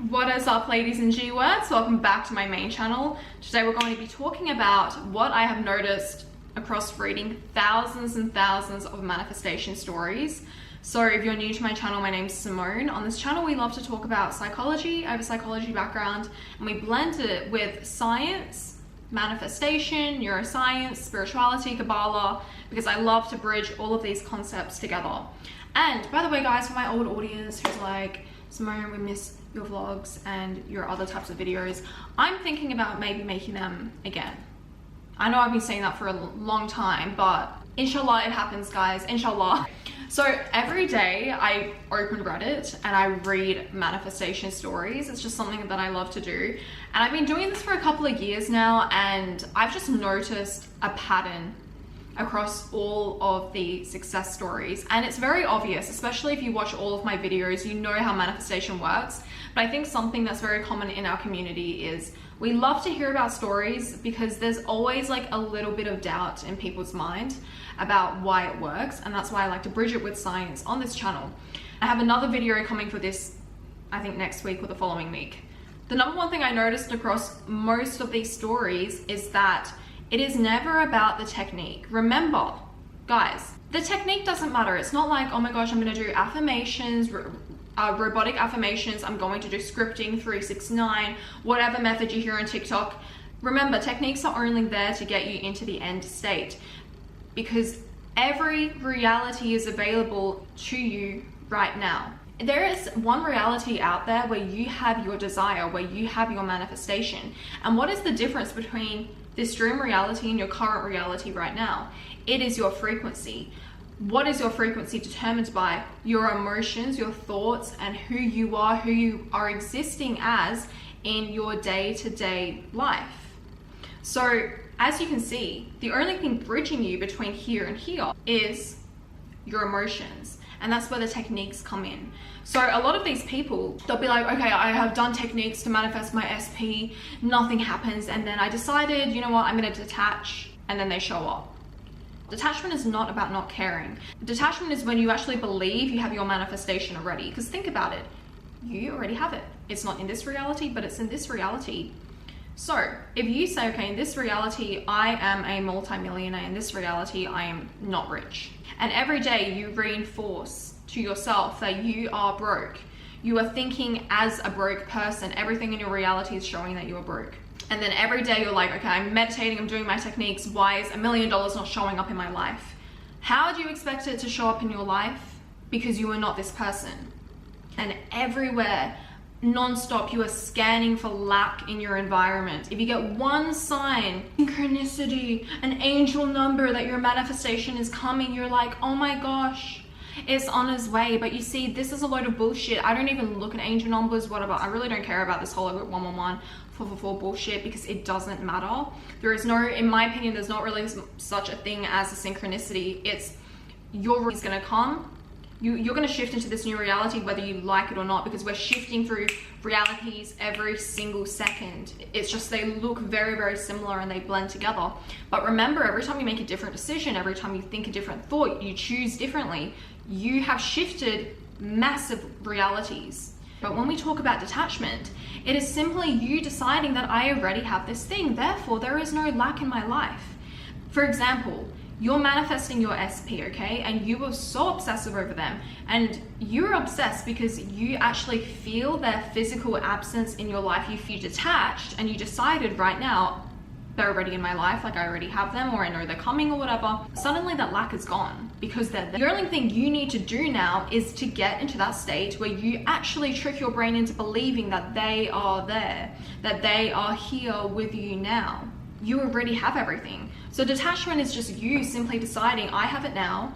What is up, ladies and G-words? Welcome back to my main channel. Today we're going to be talking about what I have noticed across reading thousands and thousands of manifestation stories. So if you're new to my channel, my name's Simone. On this channel we love to talk about psychology. I have a psychology background and we blend it with science, manifestation, neuroscience, spirituality, kabbalah, because I love to bridge all of these concepts together. And by the way guys, for my old audience who's like, Simone, we miss your vlogs and your other types of videos, I'm thinking about maybe making them again. I know I've been saying that for a long time, but inshallah it happens, guys, inshallah. So every day I open Reddit and I read manifestation stories. It's just something that I love to do. And I've been doing this for a couple of years now, and I've just noticed a pattern across all of the success stories. And it's very obvious, especially if you watch all of my videos, you know how manifestation works. But I think something that's very common in our community is we love to hear about stories because there's always like a little bit of doubt in people's mind about why it works. And that's why I like to bridge it with science on this channel. I have another video coming for this, I think next week or the following week. The number one thing I noticed across most of these stories is that it is never about the technique. Remember, guys, the technique doesn't matter. It's not like, oh my gosh, I'm gonna do affirmations, robotic affirmations, I'm going to do scripting, 369, whatever method you hear on TikTok. Remember, techniques are only there to get you into the end state because every reality is available to you right now. There is one reality out there where you have your desire, where you have your manifestation. And what is the difference between this dream reality and your current reality right now? It is your frequency. What is your frequency determined by? Your emotions, your thoughts, and who you are existing as in your day-to-day life. So as you can see, the only thing bridging you between here and here is your emotions. And that's where the techniques come in. So a lot of these people, they'll be like, okay, I have done techniques to manifest my SP, nothing happens, and then I decided, you know what, I'm gonna detach, and then they show up. Detachment is not about not caring. Detachment is when you actually believe you have your manifestation already. Because think about it, you already have it. It's not in this reality, but it's in this reality. So if you say, okay, in this reality, I am a multimillionaire, in this reality, I am not rich. And every day you reinforce to yourself that you are broke. You are thinking as a broke person. Everything in your reality is showing that you are broke. And then every day you're like, okay, I'm meditating, I'm doing my techniques. Why is $1 million not showing up in my life? How do you expect it to show up in your life? Because you are not this person. And everywhere, non-stop, you are scanning for lack in your environment. If you get one sign, synchronicity, an angel number that your manifestation is coming, you're like, oh my gosh, it's on its way. But you see, this is a load of bullshit. I don't even look at angel numbers, whatever. I really don't care about this whole 111, 444 bullshit because it doesn't matter. There is no, in my opinion, there's not really such a thing as a synchronicity. It's your is gonna come. You're going to shift into this new reality whether you like it or not, because we're shifting through realities every single second. It's just they look very, very similar and they blend together. But remember, every time you make a different decision, every time you think a different thought, you choose differently, you have shifted massive realities. But when we talk about detachment, it is simply you deciding that I already have this thing, therefore there is no lack in my life. For example, you're manifesting your SP, okay? And you were so obsessive over them. And you're obsessed because you actually feel their physical absence in your life. You feel detached and you decided right now, they're already in my life, like I already have them, or I know they're coming or whatever. Suddenly that lack is gone because they're there. The only thing you need to do now is to get into that state where you actually trick your brain into believing that they are there, that they are here with you now. You already have everything. So detachment is just you simply deciding, I have it now,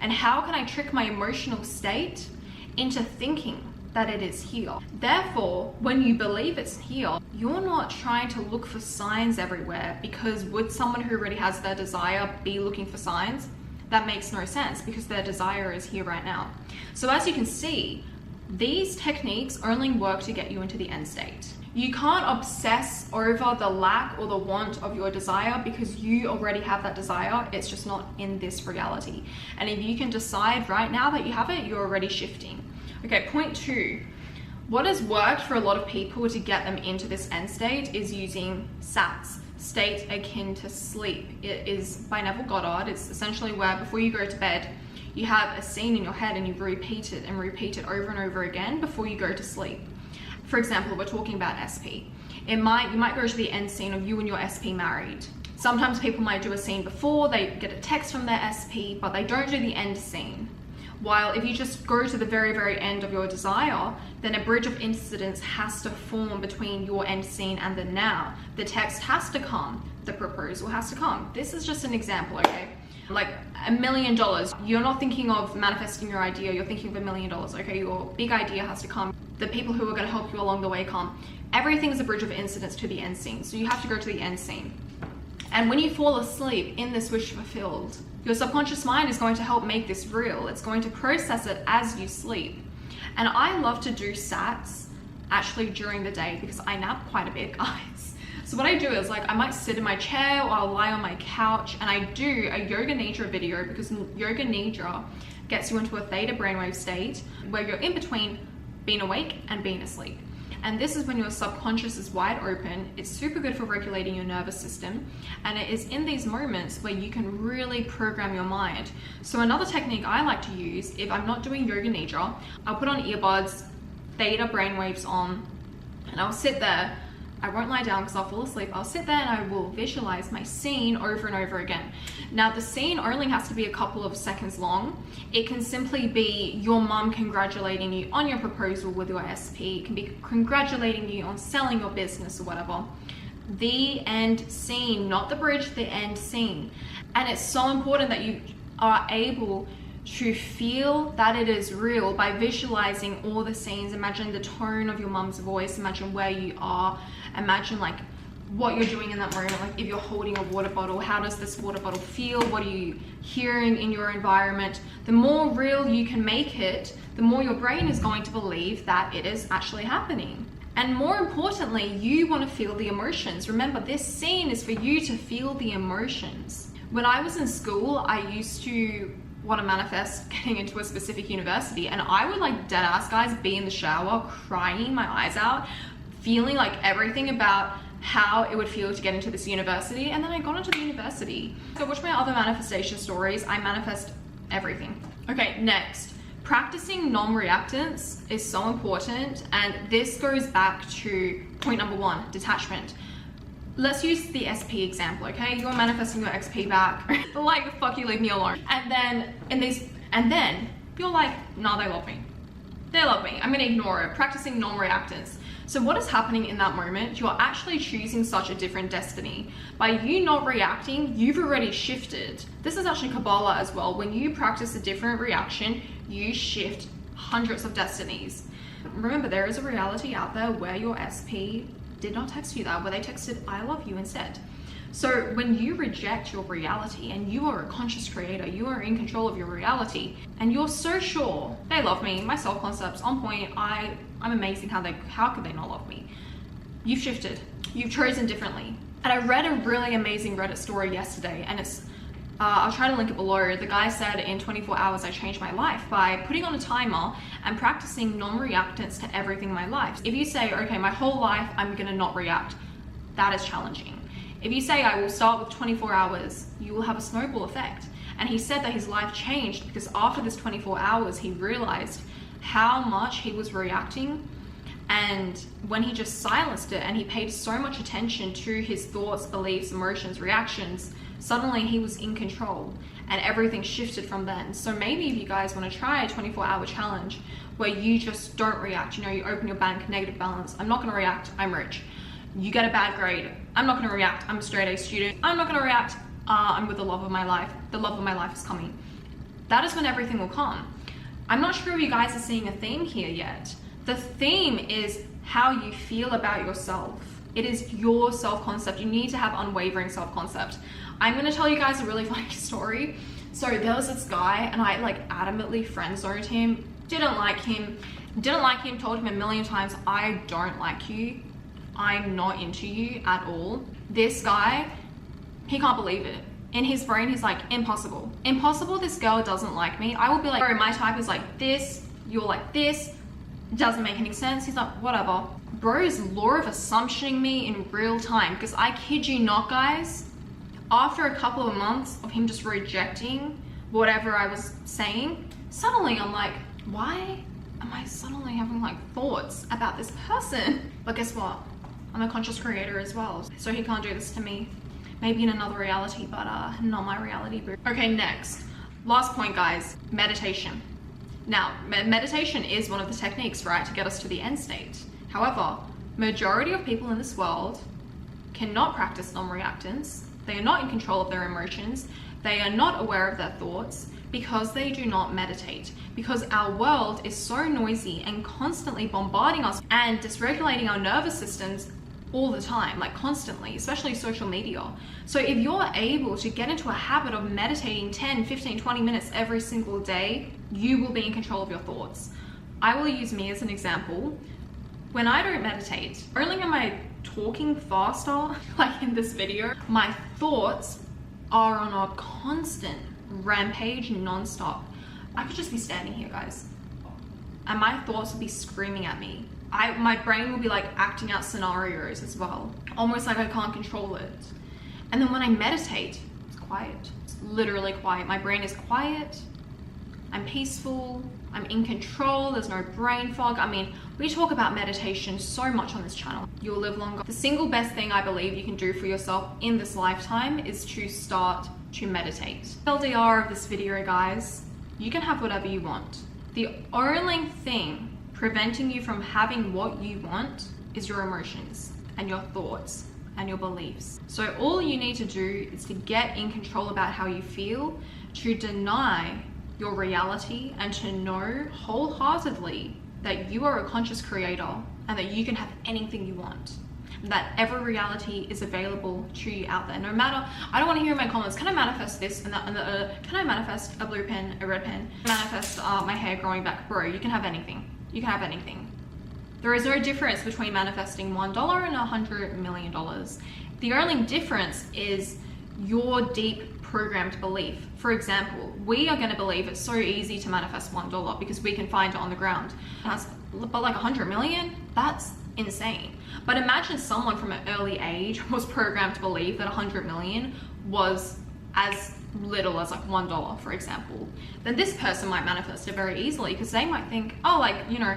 and how can I trick my emotional state into thinking that it is here? Therefore, when you believe it's here, you're not trying to look for signs everywhere, because would someone who already has their desire be looking for signs? That makes no sense because their desire is here right now. So as you can see, these techniques only work to get you into the end state. You can't obsess over the lack or the want of your desire because you already have that desire. It's just not in this reality. And if you can decide right now that you have it, you're already shifting. Okay, point 2. What has worked for a lot of people to get them into this end state is using SATs, state akin to sleep. It is by Neville Goddard. It's essentially where before you go to bed, you have a scene in your head and you repeat it over and over again before you go to sleep. For example, we're talking about SP. You might go to the end scene of you and your SP married. Sometimes people might do a scene before, they get a text from their SP, but they don't do the end scene. While if you just go to the very, very end of your desire, then a bridge of incidents has to form between your end scene and the now. The text has to come, the proposal has to come. This is just an example, okay? Like $1 million. You're not thinking of manifesting your idea, you're thinking of $1 million, okay? Your big idea has to come. The people who are gonna help you along the way come. Everything's a bridge of incidents to the end scene, so you have to go to the end scene. And when you fall asleep in this wish fulfilled, your subconscious mind is going to help make this real. It's going to process it as you sleep. And I love to do SATs actually during the day because I nap quite a bit, guys. So what I do is like I might sit in my chair or I'll lie on my couch and I do a yoga nidra video because yoga nidra gets you into a theta brainwave state where you're in between being awake and being asleep. And this is when your subconscious is wide open. It's super good for regulating your nervous system. And it is in these moments where you can really program your mind. So another technique I like to use, if I'm not doing yoga nidra, I'll put on earbuds, theta brainwaves on, and I'll sit there. I won't lie down because I'll fall asleep. I'll sit there and I will visualize my scene over and over again. Now the scene only has to be a couple of seconds long. It can simply be your mum congratulating you on your proposal with your SP. It can be congratulating you on selling your business or whatever. The end scene, not the bridge, the end scene. And it's so important that you are able to feel that it is real by visualizing all the scenes. Imagine the tone of your mum's voice, imagine where you are, imagine like what you're doing in that moment. Like if you're holding a water bottle, how does this water bottle feel? What are you hearing in your environment? The more real you can make it, the more your brain is going to believe that it is actually happening. And more importantly, you want to feel the emotions. Remember, this scene is for you to feel the emotions. When I was in school, I used to want to manifest getting into a specific university, and I would like dead ass, guys, be in the shower crying my eyes out, feeling like everything about how it would feel to get into this university. And then I got into the university. So watch my other manifestation stories. I manifest everything. Okay, next, practicing non-reactance is so important, and this goes back to point number 1, detachment. Let's use the SP example, okay? You're manifesting your XP back. Like, fuck you, leave me alone. And then you're like, nah, they love me. They love me. I'm gonna ignore it. Practicing non-reactance. So what is happening in that moment? You're actually choosing such a different destiny. By you not reacting, you've already shifted. This is actually Kabbalah as well. When you practice a different reaction, you shift hundreds of destinies. Remember, there is a reality out there where your SP did not text you that, where they texted I love you instead. So when you reject your reality, and you are a conscious creator, you are in control of your reality, and you're so sure they love me, my self-concept's on point, I'm amazing, how could they not love me? You've shifted, you've chosen differently. And I read a really amazing Reddit story yesterday, and it's I'll try to link it below. The guy said in 24 hours I changed my life by putting on a timer and practicing non-reactance to everything in my life. If you say, okay, my whole life I'm gonna not react, that is challenging. If you say I will start with 24 hours, you will have a snowball effect. And he said that his life changed because after this 24 hours, he realized how much he was reacting. And when he just silenced it and he paid so much attention to his thoughts, beliefs, emotions, reactions, suddenly he was in control and everything shifted from then. So maybe if you guys want to try a 24-hour challenge where you just don't react, you know, you open your bank, negative balance, I'm not going to react, I'm rich. You get a bad grade, I'm not going to react, I'm a straight A student, I'm not going to react, I'm with the love of my life, the love of my life is coming. That is when everything will come. I'm not sure if you guys are seeing a theme here yet. The theme is how you feel about yourself. It is your self-concept. You need to have unwavering self-concept. I'm gonna tell you guys a really funny story. So there was this guy and I like adamantly friend-zoned him, didn't like him, told him a million times, I don't like you, I'm not into you at all. This guy, he can't believe it. In his brain, he's like, impossible. Impossible, this girl doesn't like me. I will be like, bro, my type is like this, you're like this, It doesn't make any sense. He's like, whatever. Bro is law of assumptioning me in real time, because I kid you not, guys, after a couple of months of him just rejecting whatever I was saying, suddenly I'm like, why am I suddenly having like thoughts about this person? But guess what? I'm a conscious creator as well, so he can't do this to me. Maybe in another reality, but not my reality, boo. Okay, next. Last point, guys, meditation. Now, meditation is one of the techniques, right, to get us to the end state. However, majority of people in this world cannot practice non-reactance. They are not in control of their emotions. They are not aware of their thoughts because they do not meditate. Because our world is so noisy and constantly bombarding us and dysregulating our nervous systems all the time, like constantly, especially social media. So if you're able to get into a habit of meditating 10, 15, 20 minutes every single day, you will be in control of your thoughts. I will use me as an example. When I don't meditate, only am I talking faster, like in this video, my thoughts are on a constant rampage non-stop. I could just be standing here, guys, and my thoughts would be screaming at me. My brain will be like acting out scenarios as well, almost like I can't control it. And then when I meditate, it's quiet. It's literally quiet. My brain is quiet. I'm peaceful. I'm in control. There's no brain fog. I mean, we talk about meditation so much on this channel. You'll live longer. The single best thing I believe you can do for yourself in this lifetime is to start to meditate. LDR of this video, guys, you can have whatever you want. The only thing preventing you from having what you want is your emotions and your thoughts and your beliefs. So all you need to do is to get in control about how you feel, to deny your reality, and to know wholeheartedly that you are a conscious creator and that you can have anything you want. That every reality is available to you out there. No matter, I don't want to hear in my comments, can I manifest this and that and the can I manifest a blue pen, a red pen, manifest my hair growing back? Bro, you can have anything. You can have anything. There is no difference between manifesting $1 and $100 million. The only difference is your deep programmed belief. For example, we are going to believe it's so easy to manifest $1 because we can find it on the ground. But like 100 million, that's insane. But imagine someone from an early age was programmed to believe that 100 million was as little as like $1, for example. Then this person might manifest it very easily because they might think, oh, like, you know,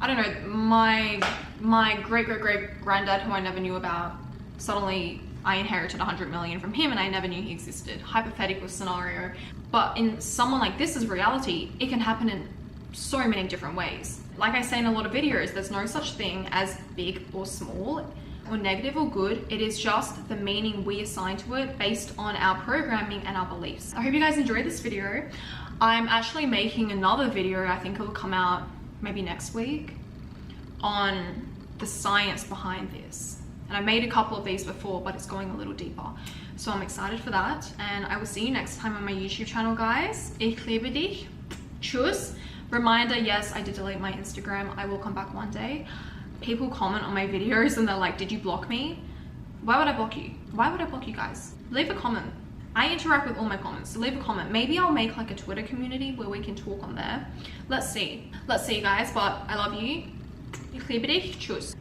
I don't know, my great granddad, who I never knew about, suddenly I inherited 100 million from him and I never knew he existed. Hypothetical scenario. But in someone like this is reality, it can happen in so many different ways. Like I say in a lot of videos, there's no such thing as big or small, or negative or good. It is just the meaning we assign to it based on our programming and our beliefs. I hope you guys enjoyed this video. I'm actually making another video, I think it will come out maybe next week, on the science behind this. And I made a couple of these before, but it's going a little deeper. So I'm excited for that. And I will see you next time on my YouTube channel, guys. Ich liebe dich. Tschüss. Reminder, yes, I did delete my Instagram. I will come back one day. People comment on my videos and they're like, did you block me? Why would I block you? Why would I block you guys? Leave a comment. I interact with all my comments, so leave a comment. Maybe I'll make like a Twitter community where we can talk on there. Let's see. Let's see, guys, but I love you. Ich liebe dich. Tschüss.